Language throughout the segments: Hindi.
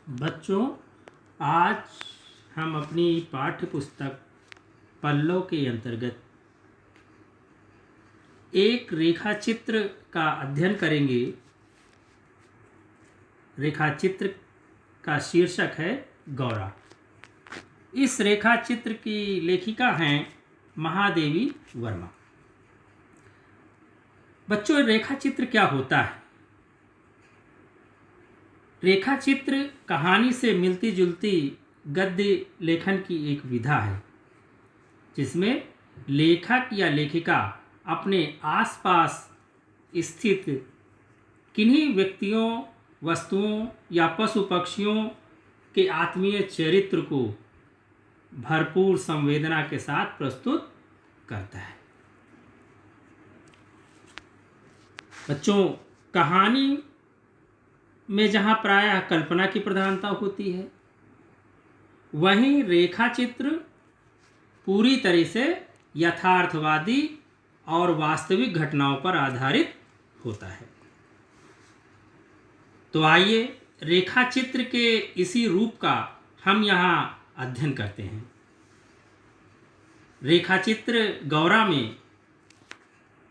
बच्चों, आज हम अपनी पाठ्य पुस्तक पल्लव के अंतर्गत एक रेखा चित्र का अध्ययन करेंगे। रेखा चित्र का शीर्षक है गौरा। इस रेखा चित्र की लेखिका हैं महादेवी वर्मा। बच्चों, रेखा चित्र क्या होता है? रेखा चित्र कहानी से मिलती जुलती गद्य लेखन की एक विधा है, जिसमें लेखक या लेखिका अपने आसपास स्थित किन्हीं व्यक्तियों, वस्तुओं या पशु पक्षियों के आत्मीय चरित्र को भरपूर संवेदना के साथ प्रस्तुत करता है। बच्चों, कहानी में जहाँ प्रायः कल्पना की प्रधानता होती है, वहीं रेखा चित्र पूरी तरह से यथार्थवादी और वास्तविक घटनाओं पर आधारित होता है। तो आइए रेखा चित्र के इसी रूप का हम यहाँ अध्ययन करते हैं। रेखा चित्र गौरा में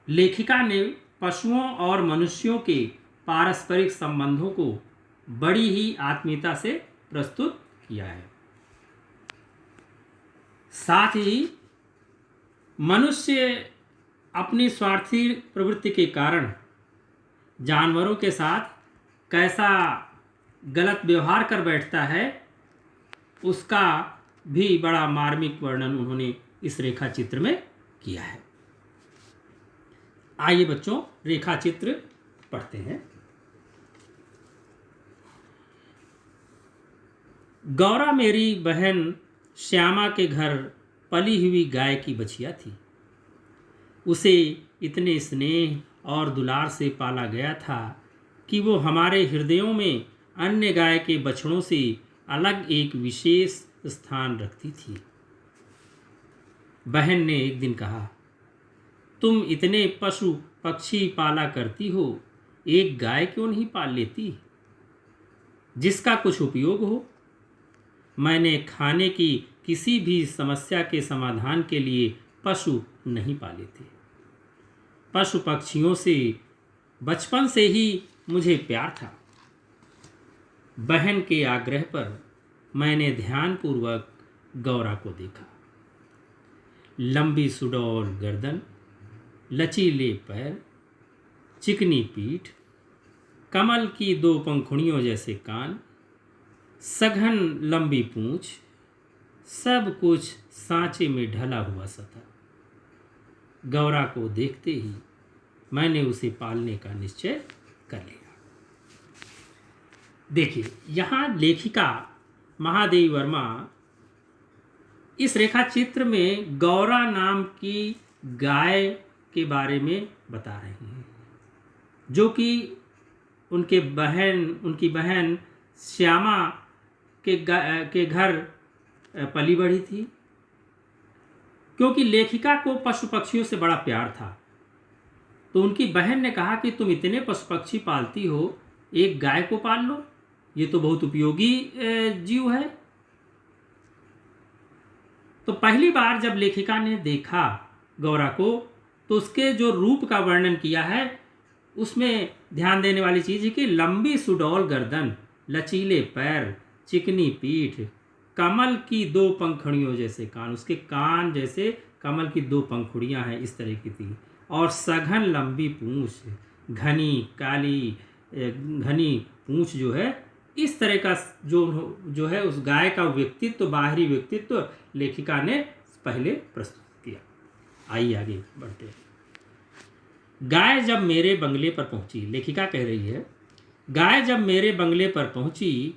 लेखिका ने पशुओं और मनुष्यों के पारस्परिक संबंधों को बड़ी ही आत्मीयता से प्रस्तुत किया है। साथ ही मनुष्य अपनी स्वार्थी प्रवृत्ति के कारण जानवरों के साथ कैसा गलत व्यवहार कर बैठता है, उसका भी बड़ा मार्मिक वर्णन उन्होंने इस रेखा चित्र में किया है। आइए बच्चों, रेखा चित्र पढ़ते हैं। गौरा मेरी बहन श्यामा के घर पली हुई गाय की बछिया थी। उसे इतने स्नेह और दुलार से पाला गया था कि वो हमारे हृदयों में अन्य गाय के बछड़ों से अलग एक विशेष स्थान रखती थी। बहन ने एक दिन कहा, तुम इतने पशु पक्षी पाला करती हो, एक गाय क्यों नहीं पाल लेती, जिसका कुछ उपयोग हो? मैंने खाने की किसी भी समस्या के समाधान के लिए पशु नहीं पाले थे। पशु पक्षियों से बचपन से ही मुझे प्यार था। बहन के आग्रह पर मैंने ध्यानपूर्वक गौरा को देखा। लंबी सुडौल गर्दन, लचीले पैर, चिकनी पीठ, कमल की दो पंखुड़ियों जैसे कान, सघन लंबी पूंछ, सब कुछ सांचे में ढला हुआ सा था। गौरा को देखते ही मैंने उसे पालने का निश्चय कर लिया। देखिए, यहाँ लेखिका महादेवी वर्मा इस रेखा चित्र में गौरा नाम की गाय के बारे में बता रही हैं, जो कि उनकी बहन श्यामा के घर पली बढ़ी थी। क्योंकि लेखिका को पशु पक्षियों से बड़ा प्यार था, तो उनकी बहन ने कहा कि तुम इतने पशु पक्षी पालती हो, एक गाय को पाल लो, ये तो बहुत उपयोगी जीव है। तो पहली बार जब लेखिका ने देखा गौरा को, तो उसके जो रूप का वर्णन किया है, उसमें ध्यान देने वाली चीज़ है कि लंबी सुडौल गर्दन, लचीले पैर, चिकनी पीठ, कमल की दो पंखुड़ियों जैसे कान, उसके कान जैसे कमल की दो पंखुड़ियां हैं, इस तरह की थी, और सघन लंबी पूंछ, घनी पूंछ जो है, इस तरह का जो है उस गाय का व्यक्तित्व, बाहरी व्यक्तित्व लेखिका ने पहले प्रस्तुत किया। आइए आगे बढ़ते हैं। गाय जब मेरे बंगले पर पहुंची, लेखिका कह रही है, गाय जब मेरे बंगले पर पहुंची,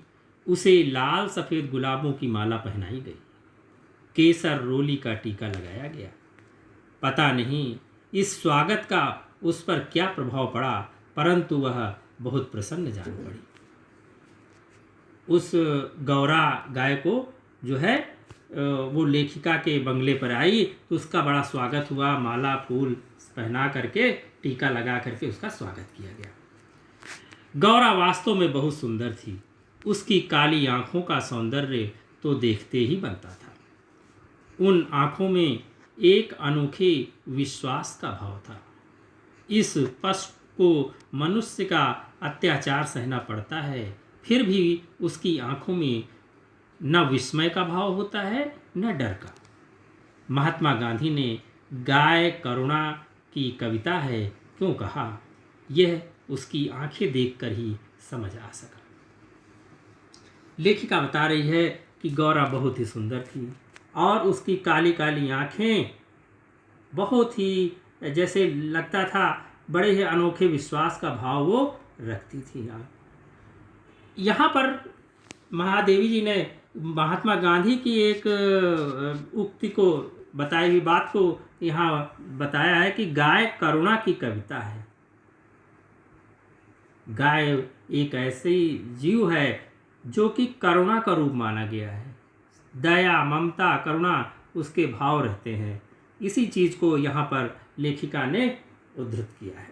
उसे लाल सफ़ेद गुलाबों की माला पहनाई गई, केसर रोली का टीका लगाया गया। पता नहीं इस स्वागत का उस पर क्या प्रभाव पड़ा, परंतु वह बहुत प्रसन्न जान पड़ी। उस गौरा गाय को जो है वो लेखिका के बंगले पर आई, तो उसका बड़ा स्वागत हुआ, माला फूल पहना करके, टीका लगा करके उसका स्वागत किया गया। गौरा वास्तव में बहुत सुंदर थी। उसकी काली आंखों का सौंदर्य तो देखते ही बनता था। उन आंखों में एक अनोखे विश्वास का भाव था। इस पशु को मनुष्य का अत्याचार सहना पड़ता है, फिर भी उसकी आंखों में न विस्मय का भाव होता है न डर का। महात्मा गांधी ने गाय करुणा की कविता है क्यों कहा, यह उसकी आंखें देखकर ही समझ आ सका। लेखिका बता रही है कि गौरा बहुत ही सुंदर थी और उसकी काली काली आंखें बहुत ही जैसे लगता था बड़े ही अनोखे विश्वास का भाव वो रखती थी। यहाँ पर महादेवी जी ने महात्मा गांधी की एक उक्ति को बताई हुई बात को यहाँ बताया है कि गाय करुणा की कविता है। गाय एक ऐसी जीव है जो कि करुणा का रूप माना गया है। दया ममता करुणा उसके भाव रहते हैं। इसी चीज को यहाँ पर लेखिका ने उद्धृत किया है।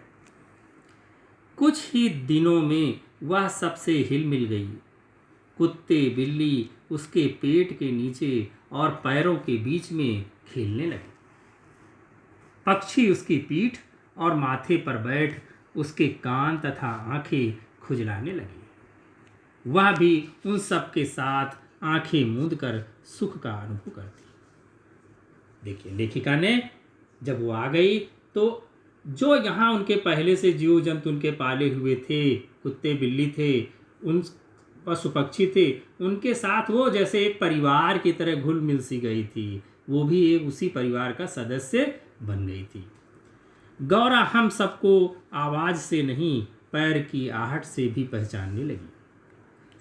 कुछ ही दिनों में वह सबसे हिल मिल गई। कुत्ते बिल्ली उसके पेट के नीचे और पैरों के बीच में खेलने लगे। पक्षी उसकी पीठ और माथे पर बैठ उसके कान तथा आंखें खुजलाने लगी। वह भी उन सब के साथ आंखें मूंद कर सुख का अनुभव करती। देखिए, लेखिका ने जब वो आ गई तो जो यहाँ उनके पहले से जीव जंतु उनके पाले हुए थे, कुत्ते बिल्ली थे, उन पशु पक्षी थे, उनके साथ वो जैसे एक परिवार की तरह घुल मिल सी गई थी। वो भी एक उसी परिवार का सदस्य बन गई थी। गौरा हम सबको आवाज से नहीं पैर की आहट से भी पहचानने लगी।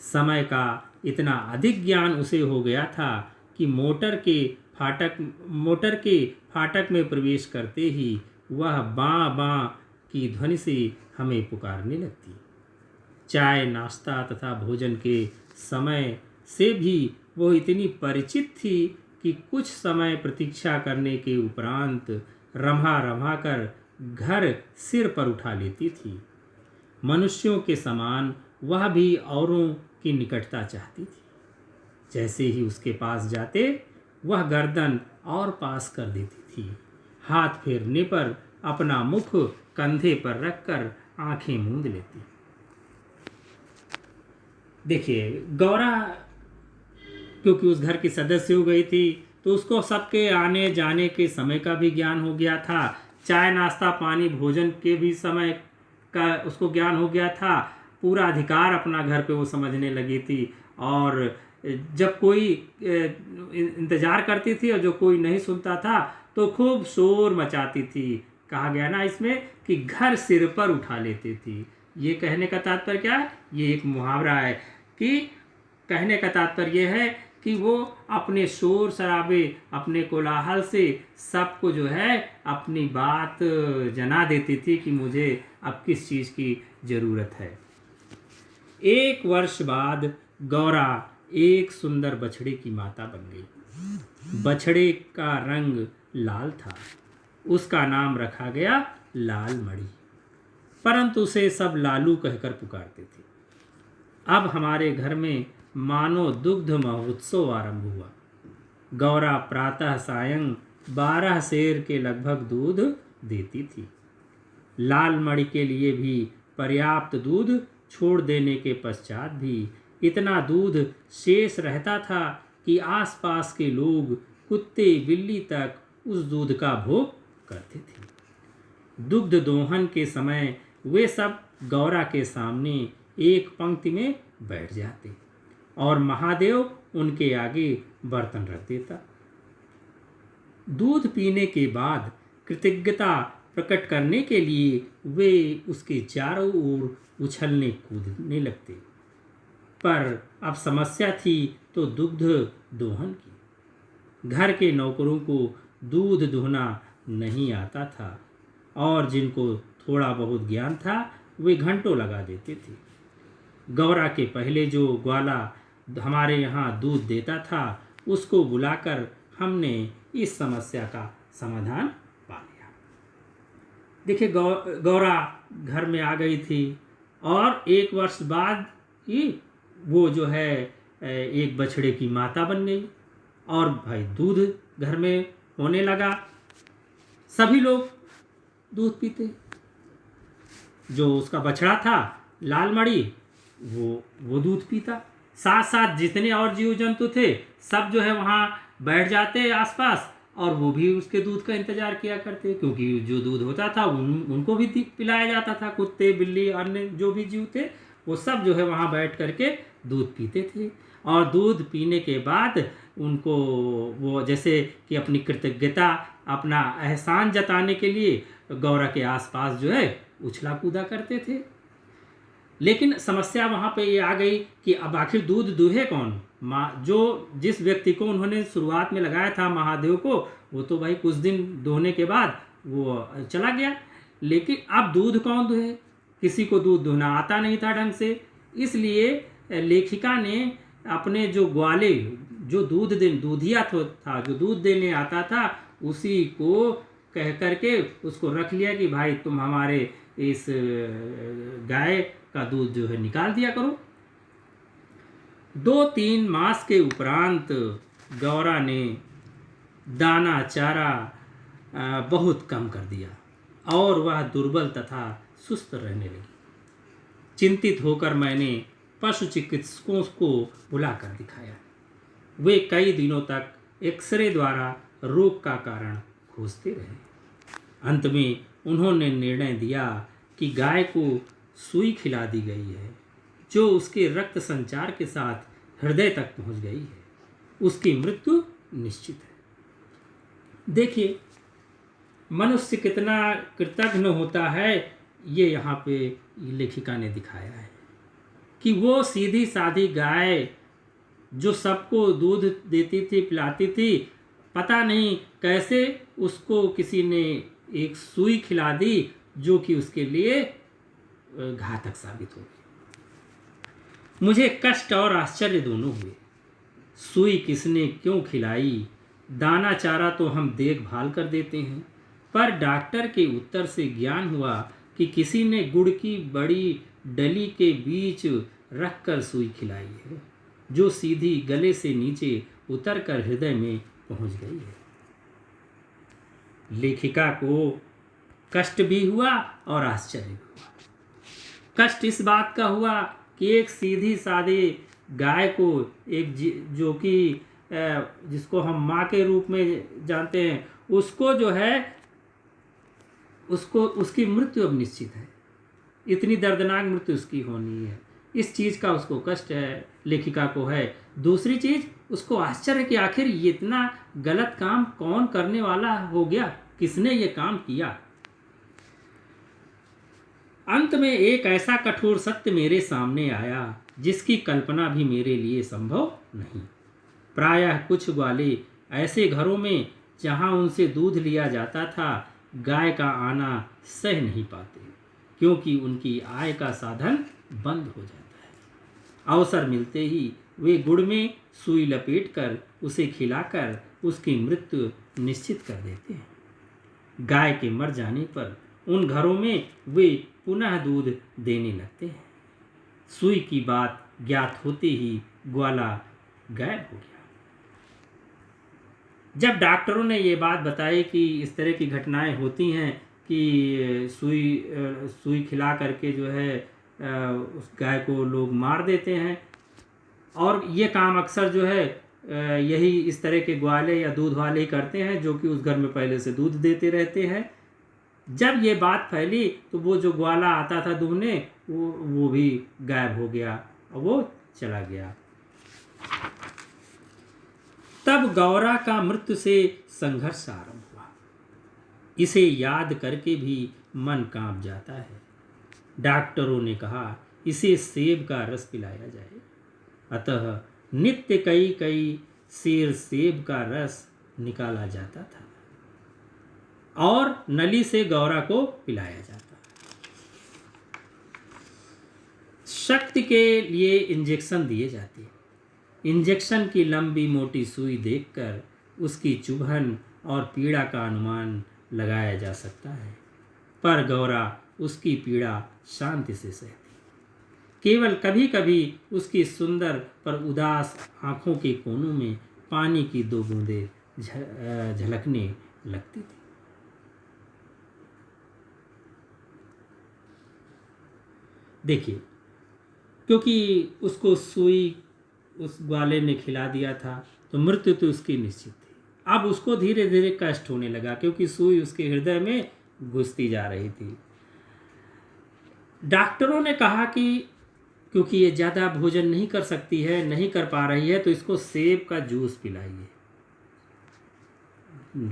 समय का इतना अधिक ज्ञान उसे हो गया था कि मोटर के फाटक में प्रवेश करते ही वह बाँ बाँ की ध्वनि से हमें पुकारने लगती। चाय नाश्ता तथा भोजन के समय से भी वो इतनी परिचित थी कि कुछ समय प्रतीक्षा करने के उपरांत रम्हा रम्हा कर घर सिर पर उठा लेती थी। मनुष्यों के समान वह भी औरों की निकटता चाहती थी। जैसे ही उसके पास जाते वह गर्दन और पास कर देती थी। हाथ फेरने पर अपना मुख कंधे पर रखकर आंखें मूंद लेती। देखिए, गौरा क्योंकि उस घर की सदस्य हो गई थी तो उसको सबके आने जाने के समय का भी ज्ञान हो गया था। चाय नाश्ता पानी भोजन के भी समय का उसको ज्ञान हो गया था। पूरा अधिकार अपना घर पे वो समझने लगी थी। और जब कोई इंतजार करती थी और जो कोई नहीं सुनता था तो खूब शोर मचाती थी। कहा गया ना इसमें कि घर सिर पर उठा लेती थी। ये कहने का तात्पर्य क्या है? ये एक मुहावरा है कि कहने का तात्पर्य यह है कि वो अपने शोर शराबे अपने कोलाहल से सबको जो है अपनी बात जना देती थी कि मुझे अब किस चीज़ की ज़रूरत है। 1 वर्ष बाद गौरा एक सुंदर बछड़े की माता बन गई। बछड़े का रंग लाल था। उसका नाम रखा गया लाल मणि, परंतु उसे सब लालू कहकर पुकारते थे। अब हमारे घर में मानो दुग्ध महोत्सव आरंभ हुआ। गौरा प्रातः सायं 12 सेर के लगभग दूध देती थी। लाल मणि के लिए भी पर्याप्त दूध छोड़ देने के पश्चात भी इतना दूध शेष रहता था कि आसपास के लोग कुत्ते बिल्ली तक उस दूध का भोग करते थे। दुग्ध दोहन के समय वे सब गौरा के सामने एक पंक्ति में बैठ जाते और महादेव उनके आगे बर्तन रख देता। दूध पीने के बाद कृतज्ञता प्रकट करने के लिए वे उसके चारों ओर उछलने कूदने लगते। पर अब समस्या थी तो दुग्ध दोहन की। घर के नौकरों को दूध दुहना नहीं आता था और जिनको थोड़ा बहुत ज्ञान था वे घंटों लगा देते थे। गौरा के पहले जो ग्वाला हमारे यहाँ दूध देता था उसको बुलाकर हमने इस समस्या का समाधान पा लिया। देखिए, गौरा घर में आ गई थी और 1 वर्ष बाद ही वो जो है एक बछड़े की माता बन गई और भाई दूध घर में होने लगा। सभी लोग दूध पीते। जो उसका बछड़ा था लाल मणि वो दूध पीता। साथ साथ जितने और जीव जंतु थे सब जो है वहाँ बैठ जाते आसपास और वो भी उसके दूध का इंतजार किया करते, क्योंकि जो दूध होता था उनको भी पिलाया जाता था। कुत्ते बिल्ली अन्य जो भी जीव थे वो सब जो है वहाँ बैठ करके दूध पीते थे। और दूध पीने के बाद उनको वो जैसे कि अपनी कृतज्ञता अपना एहसान जताने के लिए गौरा के आसपास जो है उछला कूदा करते थे। लेकिन समस्या वहाँ पे ये आ गई कि अब आखिर दूध दूहे कौन। जो जिस व्यक्ति को उन्होंने शुरुआत में लगाया था महादेव को, वो तो भाई कुछ दिन दोहने के बाद वो चला गया। लेकिन अब दूध कौन दुहे, किसी को दूध दुहना आता नहीं था ढंग से। इसलिए लेखिका ने अपने जो ग्वाले जो दूधिया था जो दूध देने आता था उसी को कह करके उसको रख लिया कि भाई तुम हमारे इस गाय का दूध जो है निकाल दिया करो। 2-3 मास के उपरांत गौरा ने दाना चारा बहुत कम कर दिया और वह दुर्बल तथा सुस्त रहने लगी। चिंतित होकर मैंने पशु चिकित्सकों को बुलाकर दिखाया। वे कई दिनों तक एक्सरे द्वारा रोग का कारण खोजते रहे। अंत में उन्होंने निर्णय दिया कि गाय को सुई खिला दी गई है जो उसके रक्त संचार के साथ हृदय तक पहुंच गई है। उसकी मृत्यु निश्चित है। देखिए मनुष्य कितना कृतज्ञ होता है, ये यहाँ पे लेखिका ने दिखाया है कि वो सीधी सादी गाय जो सबको दूध देती थी पिलाती थी, पता नहीं कैसे उसको किसी ने एक सुई खिला दी जो कि उसके लिए घातक साबित हो गई। मुझे कष्ट और आश्चर्य दोनों हुए। सुई किसने क्यों खिलाई? दाना चारा तो हम देखभाल कर देते हैं, पर डॉक्टर के उत्तर से ज्ञान हुआ कि किसी ने गुड़ की बड़ी डली के बीच रखकर सुई खिलाई है जो सीधी गले से नीचे उतरकर हृदय में पहुंच गई है। लेखिका को कष्ट भी हुआ और आश्चर्य भी हुआ। कष्ट इस बात का हुआ कि एक सीधी सादी गाय को एक जो कि जिसको हम माँ के रूप में जानते हैं उसको जो है उसकी मृत्यु अब निश्चित है। इतनी दर्दनाक मृत्यु उसकी होनी है। इस चीज़ का उसको कष्ट है, लेखिका को है। दूसरी चीज़ उसको आश्चर्य कि आखिर ये इतना गलत काम कौन करने वाला हो गया, किसने ये काम किया। अंत में एक ऐसा कठोर सत्य मेरे सामने आया जिसकी कल्पना भी मेरे लिए संभव नहीं। प्रायः कुछ ग्वाले ऐसे घरों में जहां उनसे दूध लिया जाता था गाय का आना सह नहीं पाते, क्योंकि उनकी आय का साधन बंद हो जाता है। अवसर मिलते ही वे गुड़ में सुई लपेटकर उसे खिलाकर उसकी मृत्यु निश्चित कर देते हैं। गाय के मर जाने पर उन घरों में वे पुनः दूध देने लगते हैं। सुई की बात ज्ञात होते ही ग्वाला गायब हो गया। जब डॉक्टरों ने ये बात बताई कि इस तरह की घटनाएं होती हैं कि सुई खिला करके जो है उस गाय को लोग मार देते हैं, और ये काम अक्सर जो है यही इस तरह के ग्वाले या दूध वाले ही करते हैं जो कि उस घर में पहले से दूध देते रहते हैं। जब ये बात फैली तो वो जो ग्वाला आता था दूहने वो भी गायब हो गया और वो चला गया। तब गौरा का मृत्यु से संघर्ष आरंभ हुआ। इसे याद करके भी मन कांप जाता है। डॉक्टरों ने कहा इसे सेब का रस पिलाया जाए, अतः नित्य कई सेर सेब का रस निकाला जाता था और नली से गौरा को पिलाया जाता। शक्ति के लिए इंजेक्शन दिए जाते। इंजेक्शन की लंबी मोटी सुई देखकर उसकी चुभन और पीड़ा का अनुमान लगाया जा सकता है, पर गौरा उसकी पीड़ा शांति से सहती। केवल कभी कभी उसकी सुंदर पर उदास आंखों के कोनों में पानी की दो बूंदें झलकने लगती थी। देखिए, क्योंकि उसको सुई उस ग्वाले ने खिला दिया था तो मृत्यु तो उसकी निश्चित थी। अब उसको धीरे धीरे कष्ट होने लगा क्योंकि सुई उसके हृदय में घुसती जा रही थी। डॉक्टरों ने कहा कि क्योंकि ये ज़्यादा भोजन नहीं कर सकती है, नहीं कर पा रही है, तो इसको सेब का जूस पिलाइए।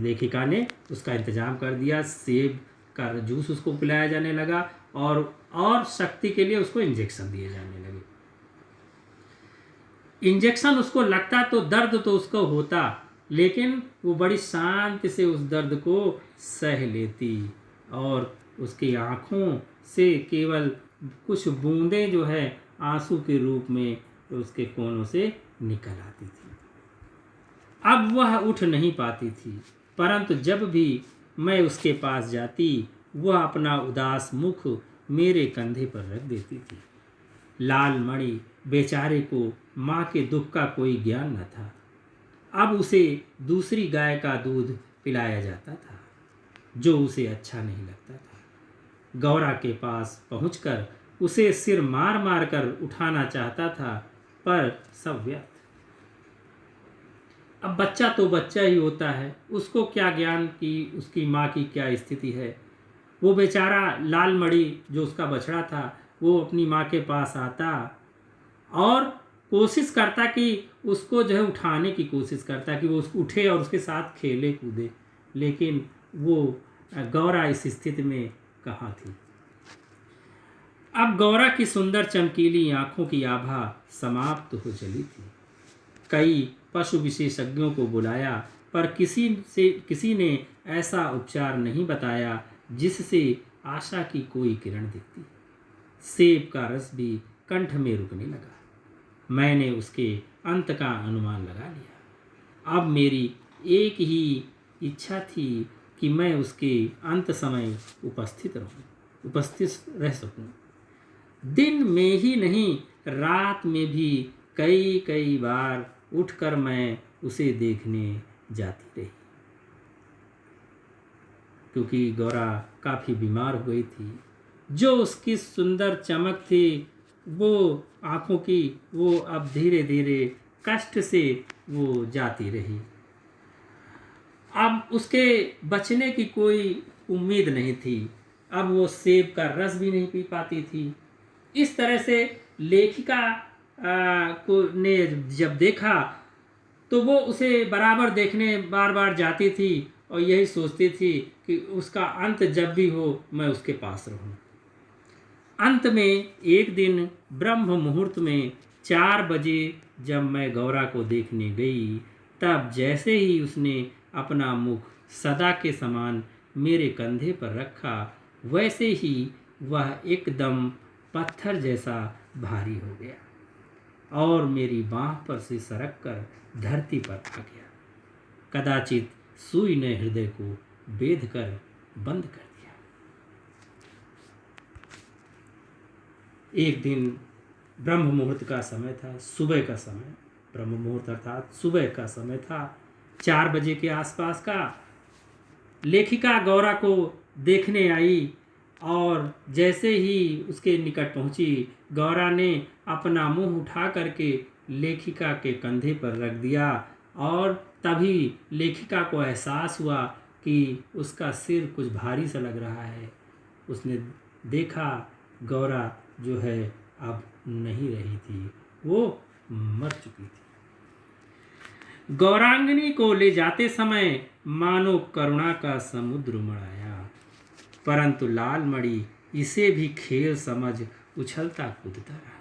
लेखिका ने उसका इंतजाम कर दिया। सेब का जूस उसको पिलाया जाने लगा और शक्ति के लिए उसको इंजेक्शन दिए जाने लगे। इंजेक्शन उसको लगता तो दर्द तो उसको होता, लेकिन वो बड़ी शांति से उस दर्द को सह लेती और उसकी आँखों से केवल कुछ बूंदें जो है आंसू के रूप में उसके कोनों से निकल आती थी। अब वह उठ नहीं पाती थी, परंतु जब भी मैं उसके पास जाती वह अपना उदास मुख मेरे कंधे पर रख देती थी। लाल मणि बेचारे को माँ के दुख का कोई ज्ञान न था। अब उसे दूसरी गाय का दूध पिलाया जाता था जो उसे अच्छा नहीं लगता था। गौरा के पास पहुंचकर उसे सिर मार मार कर उठाना चाहता था, पर सब व्यर्थ। अब बच्चा तो बच्चा ही होता है, उसको क्या ज्ञान कि उसकी माँ की क्या स्थिति है। वो बेचारा लाल मणि जो उसका बछड़ा था वो अपनी माँ के पास आता और कोशिश करता कि उसको जो है उठाने की कोशिश करता कि वो उसको उठे और उसके साथ खेले कूदे, लेकिन वो गौरा इस स्थिति में कहाँ थी। अब गौरा की सुंदर चमकीली आंखों की आभा समाप्त हो चली थी। कई पशु विशेषज्ञों को बुलाया, पर किसी ने ऐसा उपचार नहीं बताया जिससे आशा की कोई किरण दिखती। सेब का रस भी कंठ में रुकने लगा। मैंने उसके अंत का अनुमान लगा लिया। अब मेरी एक ही इच्छा थी कि मैं उसके अंत समय उपस्थित रह सकूं। दिन में ही नहीं, रात में भी कई कई बार उठकर मैं उसे देखने जाती रही, क्योंकि गौरा काफ़ी बीमार हो गई थी। जो उसकी सुंदर चमक थी वो आँखों की, वो अब धीरे धीरे कष्ट से वो जाती रही। अब उसके बचने की कोई उम्मीद नहीं थी। अब वो सेब का रस भी नहीं पी पाती थी। इस तरह से लेखिका को ने जब देखा तो वो उसे बराबर देखने बार बार जाती थी और यही सोचती थी कि उसका अंत जब भी हो मैं उसके पास रहूं। अंत में एक दिन ब्रह्म मुहूर्त में 4 बजे जब मैं गौरा को देखने गई, तब जैसे ही उसने अपना मुख सदा के समान मेरे कंधे पर रखा, वैसे ही वह एकदम पत्थर जैसा भारी हो गया और मेरी बाँह पर से सरक कर धरती पर आ गया। कदाचित सुई ने हृदय को बेध कर बंद कर दिया। एक दिन ब्रह्म मुहूर्त का समय था, सुबह का समय, ब्रह्म मुहूर्त अर्थात सुबह का समय था, 4 बजे के आसपास का। लेखिका गौरा को देखने आई और जैसे ही उसके निकट पहुंची, गौरा ने अपना मुंह उठा करके लेखिका के कंधे पर रख दिया और तभी लेखिका को एहसास हुआ कि उसका सिर कुछ भारी सा लग रहा है। उसने देखा गौरा जो है अब नहीं रही थी, वो मर चुकी थी। गौरांगनी को ले जाते समय मानो करुणा का समुद्र उमड़ आया, परंतु लाल मणि इसे भी खेल समझ उछलता कूदता रहा।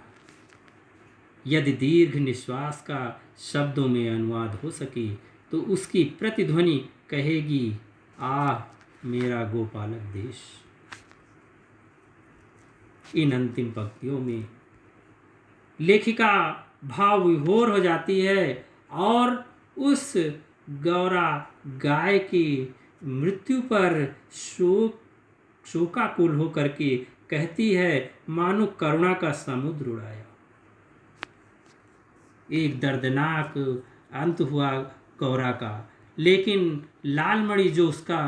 यदि दीर्घ निश्वास का शब्दों में अनुवाद हो सके तो उसकी प्रतिध्वनि कहेगी, आह मेरा गोपालक देश। इन अंतिम पंक्तियों में लेखिका भाव विभोर हो जाती है और उस गौरा गाय की मृत्यु पर शोकाकुल होकर के कहती है मानो करुणा का समुद्र उड़ाया। एक दर्दनाक अंत हुआ गौरा का, लेकिन लालमणि जो उसका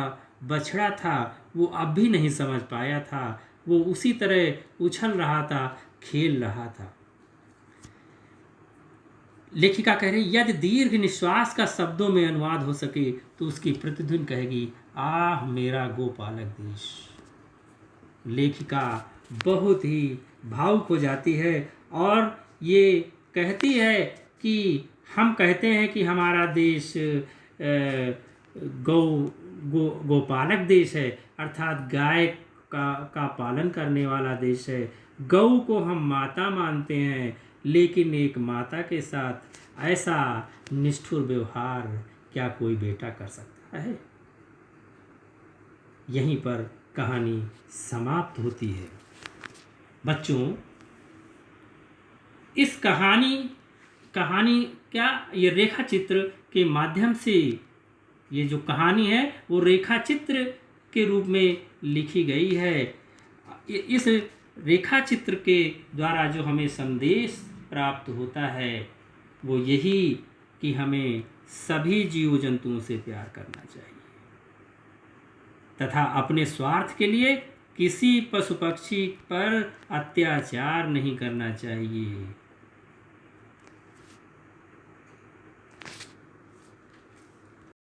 बछड़ा था वो अब भी नहीं समझ पाया था। वो उसी तरह उछल रहा था, खेल रहा था। लेखिका कह रही यदि दीर्घ निश्वास का शब्दों में अनुवाद हो सके तो उसकी प्रतिध्वनि कहेगी आह मेरा गोपालक देश। लेखिका बहुत ही भावुक हो जाती है और ये कहती है कि हम कहते हैं कि हमारा देश गोपालक देश है, अर्थात गाय का पालन करने वाला देश है। गौ को हम माता मानते हैं, लेकिन एक माता के साथ ऐसा निष्ठुर व्यवहार क्या कोई बेटा कर सकता है? यहीं पर कहानी समाप्त होती है। बच्चों, इस कहानी क्या ये रेखा चित्र के माध्यम से, ये जो कहानी है वो रेखा चित्र के रूप में लिखी गई है। इस रेखा चित्र के द्वारा जो हमें संदेश प्राप्त होता है वो यही कि हमें सभी जीव जंतुओं से प्यार करना चाहिए तथा अपने स्वार्थ के लिए किसी पशु पक्षी पर अत्याचार नहीं करना चाहिए।